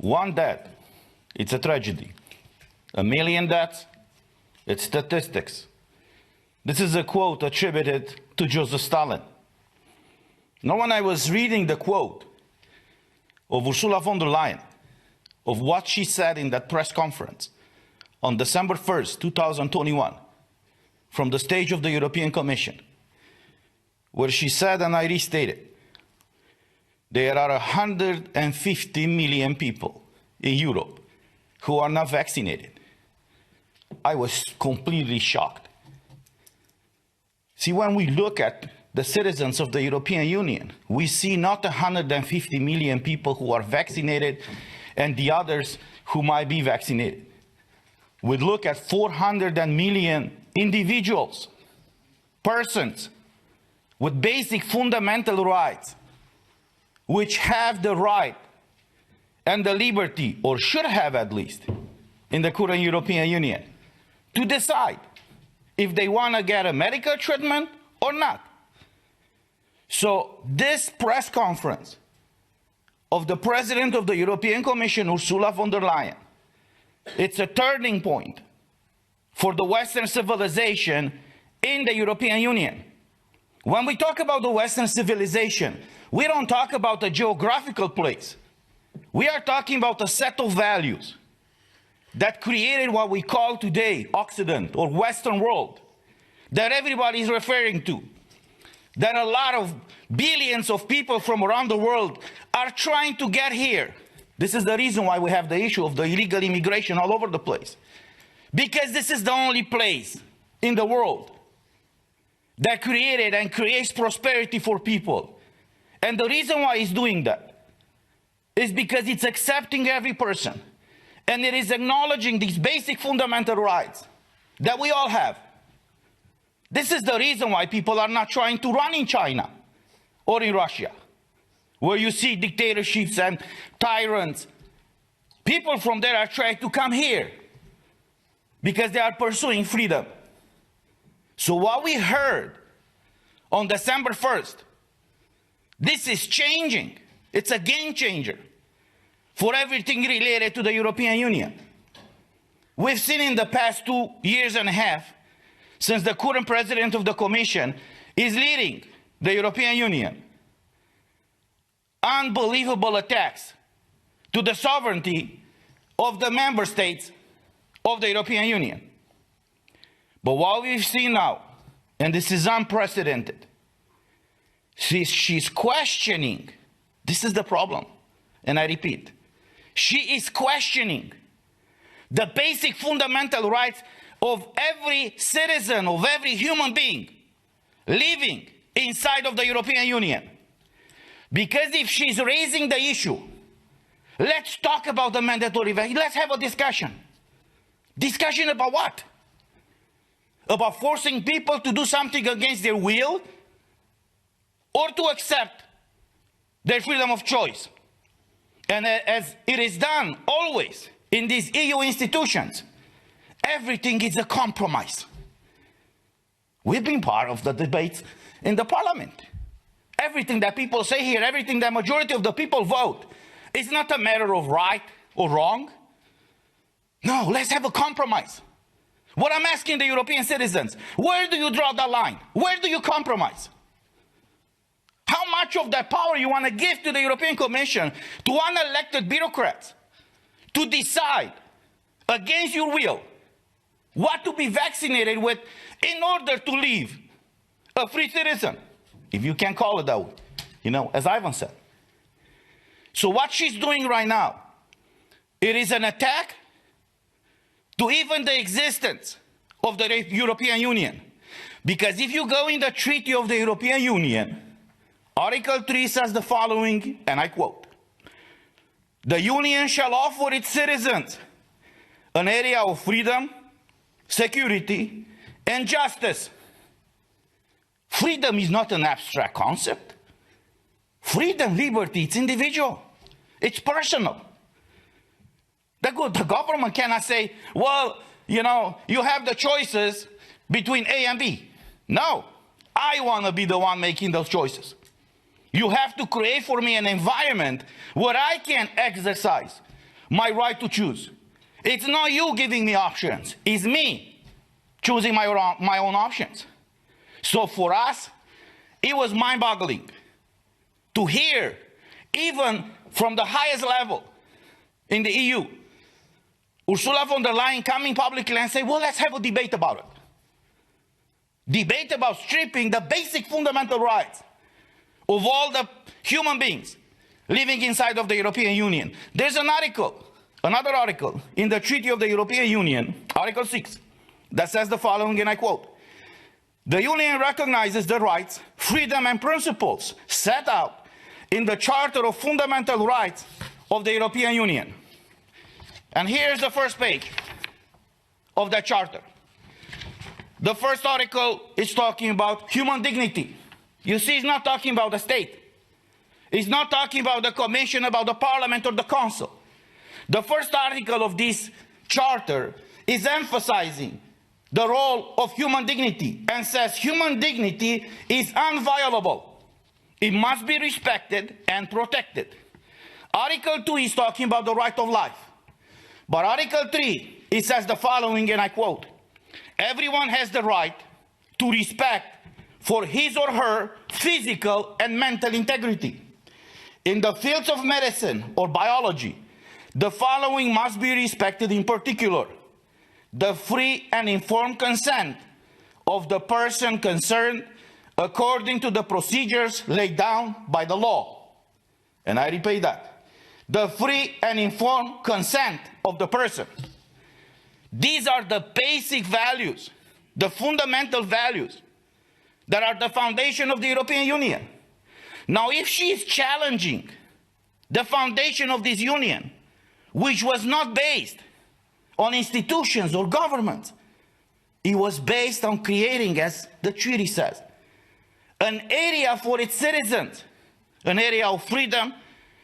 One death, it's a tragedy. 1 million deaths, it's statistics. This is a quote attributed to Joseph Stalin. Now, when I was reading the quote of Ursula von der Leyen, of what she said in that press conference on December 1st, 2021, from the stage of the European Commission, where she said, and I restate it, there are 150 million people in Europe who are not vaccinated. I was completely shocked. See, when we look at the citizens of the European Union, we see not 150 million people who are vaccinated and the others who might be vaccinated. We look at 400 million individuals, persons with basic fundamental rights, which have the right and the liberty, or should have at least, in the current European Union, to decide if they want to get a medical treatment or not. So this press conference of the President of the European Commission, Ursula von der Leyen, it's a turning point for the Western civilization in the European Union. When we talk about the Western civilization, we don't talk about a geographical place. We are talking about a set of values that created what we call today Occident or Western world, that everybody is referring to, that a lot of billions of people from around the world are trying to get here. This is the reason why we have the issue of the illegal immigration all over the place. Because this is the only place in the world that created and creates prosperity for people. And the reason why it's doing that is because it's accepting every person. And it is acknowledging these basic fundamental rights that we all have. This is the reason why people are not trying to run in China or in Russia, where you see dictatorships and tyrants. People from there are trying to come here because they are pursuing freedom. So what we heard on December 1st, this is changing. It's a game changer for everything related to the European Union. We've seen in the past 2 years and a half, since the current president of the Commission is leading the European Union, unbelievable attacks to the sovereignty of the member states of the European Union. But what we've seen now, and this is unprecedented, she's questioning, this is the problem, and I repeat, she is questioning the basic fundamental rights of every citizen, of every human being living inside of the European Union. Because if she's raising the issue, let's talk about the mandatory vaccine, let's have a discussion. Discussion about what? About forcing people to do something against their will, or to accept their freedom of choice. And as it is done always in these EU institutions, everything is a compromise. We've been part of the debates in the parliament. Everything that people say here, everything that majority of the people vote, is not a matter of right or wrong. No, let's have a compromise. What I'm asking the European citizens, where do you draw the line? Where do you compromise? How much of that power you want to give to the European Commission, to unelected bureaucrats, to decide against your will what to be vaccinated with in order to live a free citizen, if you can call it that way, you know, as Ivan said. So what she's doing right now, it is an attack to even the existence of the European Union. Because if you go in the Treaty of the European Union, Article 3 says the following, and I quote, "The Union shall offer its citizens an area of freedom, security, and justice." Freedom is not an abstract concept. Freedom, liberty, it's individual. It's personal. The government cannot say, well, you know, you have the choices between A and B. No, I want to be the one making those choices. You have to create for me an environment where I can exercise my right to choose. It's not you giving me options. It's me choosing my own options. So for us, it was mind-boggling to hear, even from the highest level in the EU, Ursula von der Leyen coming publicly and say, well, let's have a debate about it. Debate about stripping the basic fundamental rights of all the human beings living inside of the European Union. There's an article, another article in the Treaty of the European Union, Article 6, that says the following, and I quote, "The Union recognizes the rights, freedom and principles set out in the Charter of Fundamental Rights of the European Union." And here's the first page of that charter. The first article is talking about human dignity. You see, it's not talking about the state. It's not talking about the Commission, about the Parliament or the Council. The first article of this charter is emphasizing the role of human dignity and says human dignity is inviolable. It must be respected and protected. Article 2 is talking about the right of life. But Article 3, it says the following, and I quote, "Everyone has the right to respect for his or her physical and mental integrity. In the fields of medicine or biology, the following must be respected in particular: the free and informed consent of the person concerned according to the procedures laid down by the law." And I repeat that. The free and informed consent of the person. These are the basic values, the fundamental values that are the foundation of the European Union. Now, if she is challenging the foundation of this union, which was not based on institutions or governments, it was based on creating, as the treaty says, an area for its citizens, an area of freedom,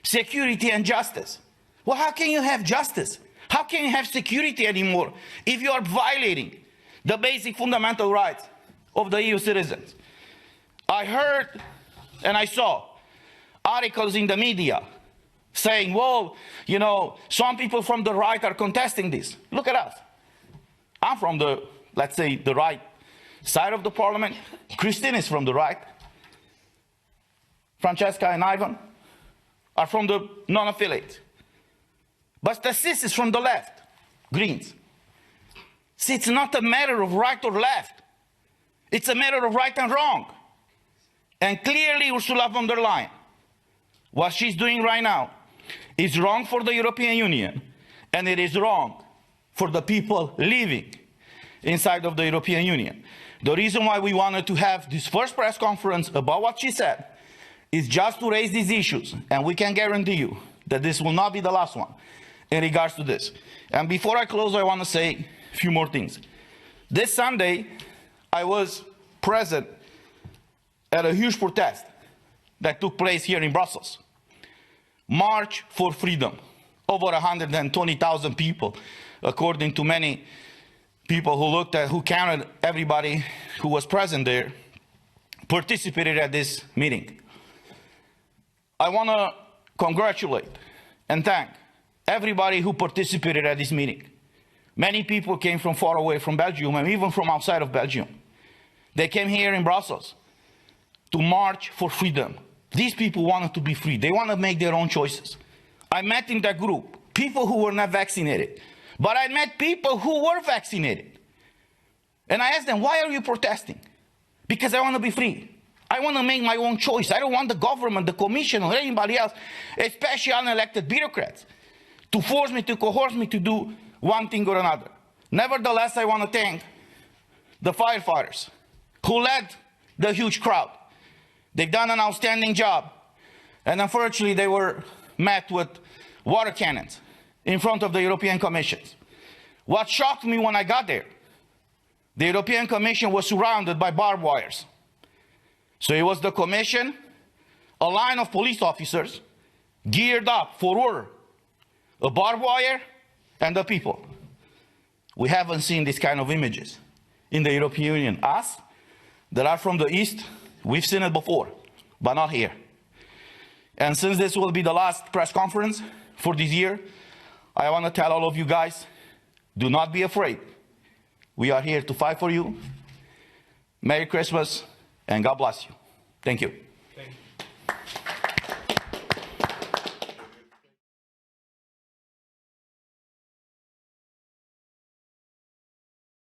security and justice. Well, how can you have justice? How can you have security anymore if you are violating the basic fundamental rights of the EU citizens? I heard and I saw articles in the media saying, well, you know, some people from the right are contesting this. Look at us. I'm from the, let's say, the right side of the parliament. Christine is from the right. Francesca and Ivan are from the non-affiliate. But Stasis is from the left, Greens. See, it's not a matter of right or left. It's a matter of right and wrong. And clearly Ursula von der Leyen, what she's doing right now, is wrong for the European Union, and it is wrong for the people living inside of the European Union. The reason why we wanted to have this first press conference about what she said is just to raise these issues, and we can guarantee you that this will not be the last one in regards to this. And before I close, I want to say a few more things. This Sunday, I was present at a huge protest that took place here in Brussels. March for Freedom. Over 120,000 people, according to many people who counted everybody who was present there, participated at this meeting. I want to congratulate and thank everybody who participated at this meeting. Many people came from far away from Belgium and even from outside of Belgium. They came here in Brussels to march for freedom. These people wanted to be free. They want to make their own choices. I met in that group people who were not vaccinated, but I met people who were vaccinated. And I asked them, why are you protesting? Because I want to be free. I want to make my own choice. I don't want the government, the commission, or anybody else, especially unelected bureaucrats, to force me, to coerce me to do one thing or another. Nevertheless, I want to thank the firefighters who led the huge crowd. They've done an outstanding job. And unfortunately, they were met with water cannons in front of the European Commission. What shocked me when I got there, the European Commission was surrounded by barbed wires. So it was the Commission, a line of police officers, geared up for war, a barbed wire, and the people. We haven't seen this kind of images in the European Union. Us, that are from the East, we've seen it before, but not here. And since this will be the last press conference for this year, I want to tell all of you guys, do not be afraid. We are here to fight for you. Merry Christmas, and God bless you. Thank you.